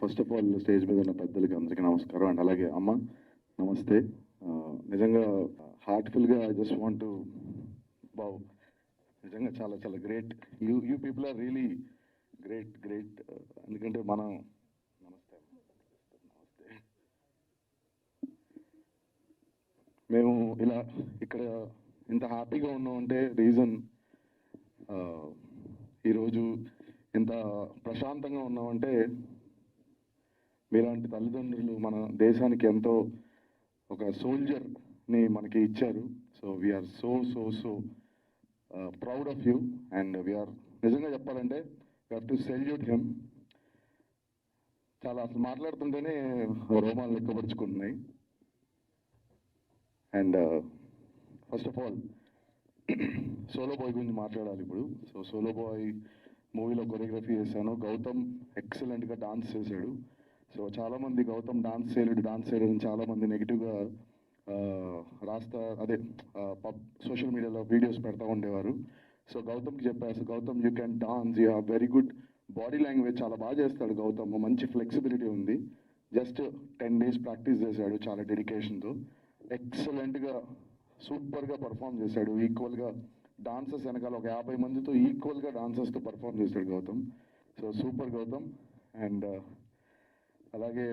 First of all stage మీద ఉన్న పెద్దలకి అందరికీ నమస్కారం అండ్ అలాగే అమ్మ నమస్తే. నిజంగా హార్ట్ఫుల్గా ఐ జస్ట్ వాంట్ టు బావ్, నిజంగా చాలా చాలా great. You people are really great. ఎందుకంటే మనం నమస్తే మేము ఇలా ఇక్కడ ఇంత హ్యాపీగా ఉన్నామంటే రీజన్ ఈరోజు ఇంత ప్రశాంతంగా ఉన్నామంటే మీలాంటి తల్లిదండ్రులు మన దేశానికి ఎంతో ఒక సోల్జర్ని మనకి ఇచ్చారు. So we are so proud of you and we are నిజంగా చెప్పాలంటే we have to salute him. చాలా అసలు మాట్లాడుతుంటేనే రోమాలు లెక్కపరుచుకుంటున్నాయి. And first of all solo boy గురించి మాట్లాడాలి ఇప్పుడు. సో సోలో బాయ్ మూవీలో కొరియోగ్రఫీ చేశాను. గౌతమ్ ఎక్సలెంట్గా డాన్స్ చేశాడు. సో చాలామంది గౌతమ్ డాన్స్ చేయలేడు చాలామంది నెగిటివ్గా సోషల్ మీడియాలో వీడియోస్ పెడతా ఉండేవారు. సో గౌతమ్కి చెప్పారు, Gautam you can dance, you have very good body language, చాలా బాగా చేస్తాడు గౌతమ్, మంచి ఫ్లెక్సిబిలిటీ ఉంది. జస్ట్ 10 days ప్రాక్టీస్ చేశాడు చాలా డెడికేషన్తో. ఎక్సలెంట్గా సూపర్గా పర్ఫామ్ చేశాడు. ఈక్వల్గా డాన్సర్స్ వెనకాల ఒక 50 మందితో ఈక్వల్గా డాన్సర్స్తో పర్ఫామ్ చేశాడు Gautam. So super Gautam. And అలాగే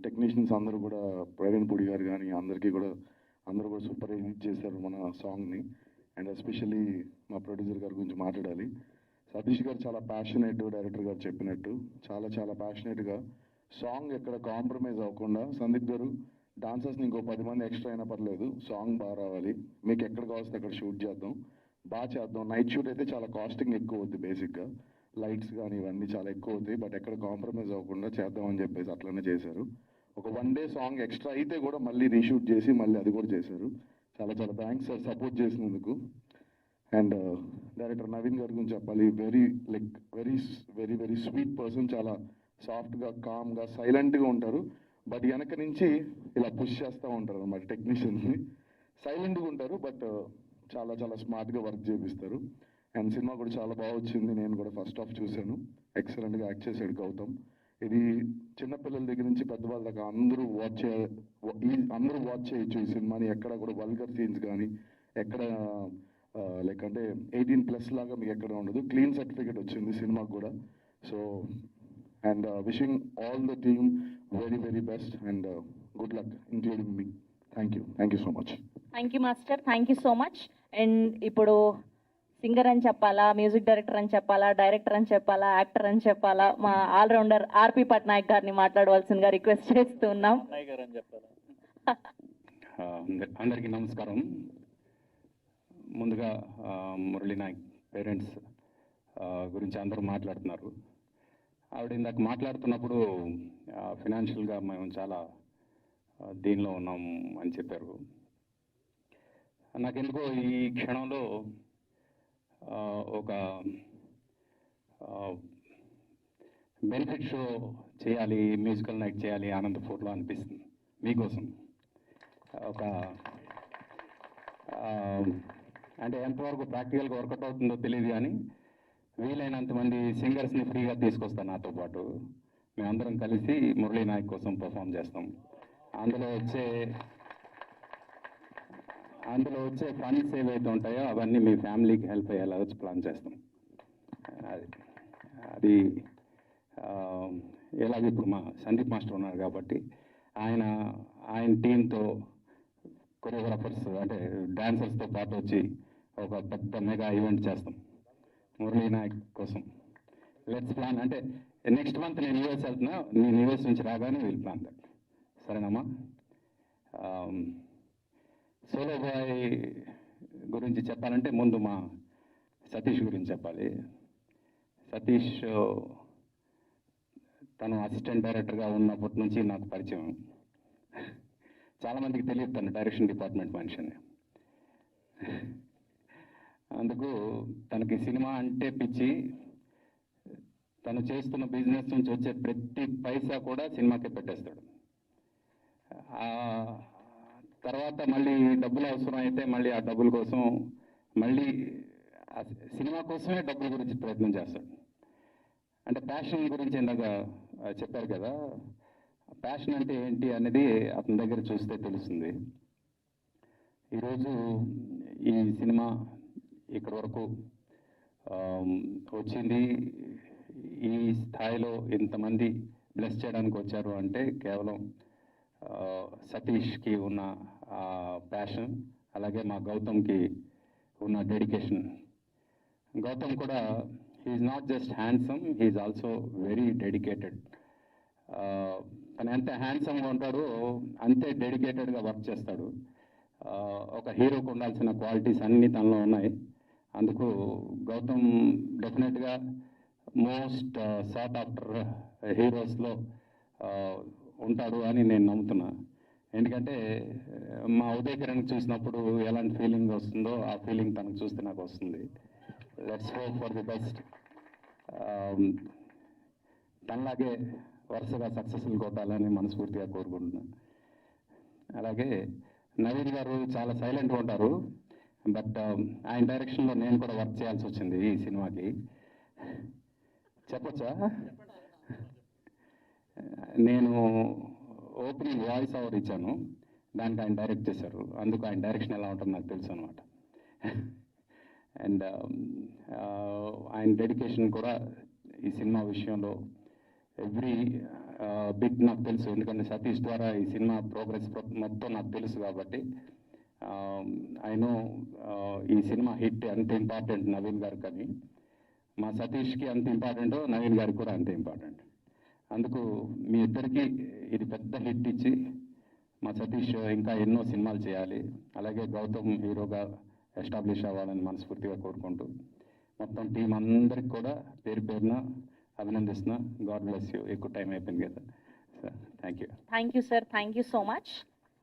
టెక్నీషియన్స్ అందరూ కూడా ప్రవీణ్ పూడి గారు కానీ అందరూ కూడా సూపర్ ఎడిట్ చేశారు మన సాంగ్ని. అండ్ ఎస్పెషల్లీ మా ప్రొడ్యూసర్ గారి గురించి మాట్లాడాలి. సతీష్ గారు చాలా ప్యాషనేట్, డైరెక్టర్ గారు చెప్పినట్టు చాలా ప్యాషనేట్గా సాంగ్ ఎక్కడ కాంప్రమైజ్ అవ్వకుండా, సందీప్ గారు డాన్సర్స్ని ఇంకో 10 మంది ఎక్స్ట్రా అయినా పర్లేదు, సాంగ్ బాగా రావాలి, మీకు ఎక్కడ కావాల్సి అక్కడ షూట్ చేద్దాం, బాగా చేద్దాం. నైట్ షూట్ అయితే చాలా కాస్టింగ్ ఎక్కువ అవుద్ది, బేసిక్గా లైట్స్ కానీ ఇవన్నీ చాలా ఎక్కువ అవుతాయి, బట్ ఎక్కడ కాంప్రమైజ్ అవ్వకుండా చేద్దామని చెప్పేసి అట్లనే చేశారు. ఒక 1 day సాంగ్ ఎక్స్ట్రా అయితే కూడా మళ్ళీ రీషూట్ చేసి మళ్ళీ అది కూడా చేశారు. చాలా థ్యాంక్స్ సార్ సపోర్ట్ చేసినందుకు. అండ్ డైరెక్టర్ నవీన్ గారి గురించి చెప్పాలి. వెరీ స్వీట్ పర్సన్, చాలా సాఫ్ట్గా కామ్గా సైలెంట్గా ఉంటారు. బట్ వెనక నుంచి ఇలా పుష్ చేస్తూ ఉంటారు అన్నమాట టెక్నీషియన్స్ని. సైలెంట్గా ఉంటారు బట్ చాలా స్మార్ట్గా వర్క్ చేపిస్తారు. అండ్ సినిమా కూడా చాలా బాగా వచ్చింది. నేను కూడా ఫస్ట్ హాఫ్ చూశాను. ఎక్సలెంట్గా యాక్ట్ చేశాడు గౌతమ్. ఇది చిన్నపిల్లల దగ్గర నుంచి పెద్దవాళ్ళ దాకా అందరూ వాచ్ చేయొచ్చు ఈ సినిమాని. ఎక్కడ కూడా వల్గర్ సీన్స్ కానీ ఎక్కడ లైక్ అంటే 18+ లాగా మీకు ఎక్కడ ఉండదు. క్లీన్ సర్టిఫికేట్ వచ్చింది సినిమాకి కూడా. So and wishing all the team very best and good luck including me. Thank you so much. Thank you master, thank you so much. And ఇప్పుడు సింగర్ అని చెప్పాలా, మ్యూజిక్ డైరెక్టర్ అని చెప్పాలా, డైరెక్టర్ అని చెప్పాలా, యాక్టర్ అని చెప్పాలా, మా ఆల్రౌండర్ ఆర్పి పట్నాయక్ గారిని మాట్లాడవలసిందిగా రిక్వెస్ట్ చేస్తున్నాం. అందరికీ నమస్కారం. ముందుగా మురళీ నాయక్ పేరెంట్స్ గురించి అందరూ మాట్లాడుతున్నారు. ఆవిడ ఇందాక మాట్లాడుతున్నప్పుడు ఫినాన్షియల్గా మేము చాలా దీనిలో ఉన్నాం అని చెప్పారు. నాకెందుకో ఈ క్షణంలో ఒక బెనిఫిట్ షో చేయాలి, మ్యూజికల్ నైట్ చేయాలి ఆనందపూర్లో అనిపిస్తుంది. మీకోసం ఒక అంటే ఎంతవరకు ప్రాక్టికల్గా వర్కౌట్ అవుతుందో తెలియదు కానీ వీలైనంత మంది సింగర్స్ని ఫ్రీగా తీసుకొస్తాను నాతో పాటు. మేమందరం కలిసి మురళీ నాయక్ కోసం పర్ఫామ్ చేస్తాం. అందులో వచ్చే ఫండ్స్ ఏవైతే ఉంటాయో అవన్నీ మీ ఫ్యామిలీకి హెల్ప్ అయ్యేలా వచ్చి ప్లాన్ చేస్తాం. అది ఎలాగ ఇప్పుడు మా సందీప్ మాస్టర్ ఉన్నారు కాబట్టి ఆయన టీంతో కొరియోగ్రాఫర్స్ అంటే డాన్సర్స్తో పాటు వచ్చి ఒక పెద్ద మెగా ఈవెంట్ చేస్తాం మురళీ నాయక్ కోసం. Let's plan. అంటే నెక్స్ట్ మంత్ నేను యూఎస్ వెళ్తున్నా, నేను యూఎస్ నుంచి రాగానే వీళ్ళు ప్లాన్ దట్. సరేనమ్మా? సోలో బాయ్ గురించి చెప్పాలంటే ముందు మా సతీష్ గురించి చెప్పాలి. సతీష్ తను అసిస్టెంట్ డైరెక్టర్గా ఉన్నప్పటి నుంచి నాకు పరిచయం. చాలామందికి తెలియదు తను డైరెక్షన్ డిపార్ట్మెంట్ మనిషి అని. అందుకు తనకి సినిమా అంటే పిచ్చి. తను చేస్తున్న బిజినెస్ నుంచి వచ్చే ప్రతి పైసా కూడా సినిమాకే పెట్టేస్తాడు. తర్వాత మళ్ళీ డబ్బులు అవసరం అయితే మళ్ళీ ఆ డబ్బుల కోసం మళ్ళీ సినిమా కోసమే డబ్బుల గురించి ప్రయత్నం చేస్తాడు. అంటే ప్యాషన్ గురించి ఇందాక చెప్పారు కదా, ప్యాషన్ అంటే ఏంటి అనేది అతని దగ్గర చూస్తే తెలుస్తుంది. ఈరోజు ఈ సినిమా ఇక్కడి వరకు వచ్చింది, ఈ స్థాయిలో ఇంతమంది బ్లెస్ చేయడానికి వచ్చారు అంటే కేవలం సతీష్కి ఉన్న ప్యాషన్, అలాగే మా గౌతమ్కి ఉన్న డెడికేషన్. గౌతమ్ కూడా he's not just handsome, he's also very dedicated. తను ఎంత హ్యాండ్సమ్గా ఉంటాడో అంతే డెడికేటెడ్గా వర్క్ చేస్తాడు. ఒక హీరోకు ఉండాల్సిన క్వాలిటీస్ అన్నీ తనలో ఉన్నాయి. అందుకు గౌతమ్ డెఫినెట్గా మోస్ట్ సార్ట్ ఆఫ్టర్ హీరోస్లో ఉంటాడు అని నేను నమ్ముతున్నా. ఎందుకంటే మా ఉదయ్ కిరణ్ చూసినప్పుడు ఎలాంటి ఫీలింగ్ వస్తుందో ఆ ఫీలింగ్ తనకు చూస్తే నాకు వస్తుంది. Let's hope for the best. తనలాగే వరుసగా సక్సెస్ఫుల్ కొట్టాలని మనస్ఫూర్తిగా కోరుకుంటున్నాను. అలాగే నవీన్ గారు చాలా సైలెంట్గా ఉంటారు, బట్ ఆయన డైరెక్షన్లో నేను కూడా వర్క్ చేయాల్సి వచ్చింది ఈ సినిమాకి. చెప్పచ్చా? నేను ఓపెనింగ్ వాయిస్ ఓవర్ ఇచ్చాను, దానికి ఆయన డైరెక్ట్ చేశారు. అందుకు ఆయన డైరెక్షన్ ఎలా ఉంటుందో నాకు తెలుసు అనమాట. అండ్ ఆయన డెడికేషన్ కూడా ఈ సినిమా విషయంలో ఎవ్రీ బిట్ నాకు తెలుసు. ఎందుకంటే సతీష్ ద్వారా ఈ సినిమా ప్రోగ్రెస్ మొత్తం నాకు తెలుసు కాబట్టి ఐ నో ఈ సినిమా హిట్ అంత ఇంపార్టెంట్ నవీన్ గారు, కానీ మా సతీష్కి అంత ఇంపార్టెంట్, నవీన్ గారికి కూడా అంత ఇంపార్టెంట్. అందుకు మీ ఇద్దరికి ఇది పెద్ద హిట్ ఇచ్చి మా సతీష్ ఇంకా ఎన్నో సినిమాలు చేయాలి, అలాగే గౌతమ్ హీరోగా ఎస్టాబ్లిష్ అవ్వాలని మనస్ఫూర్తిగా కోరుకుంటూ మొత్తం టీం అందరికి కూడా పేరు పేరున అభినందిస్తున్నా. God bless you. ఎక్కువ టైం అయిపోయింది కదా sir. Thank you. Thank you sir, thank you so much.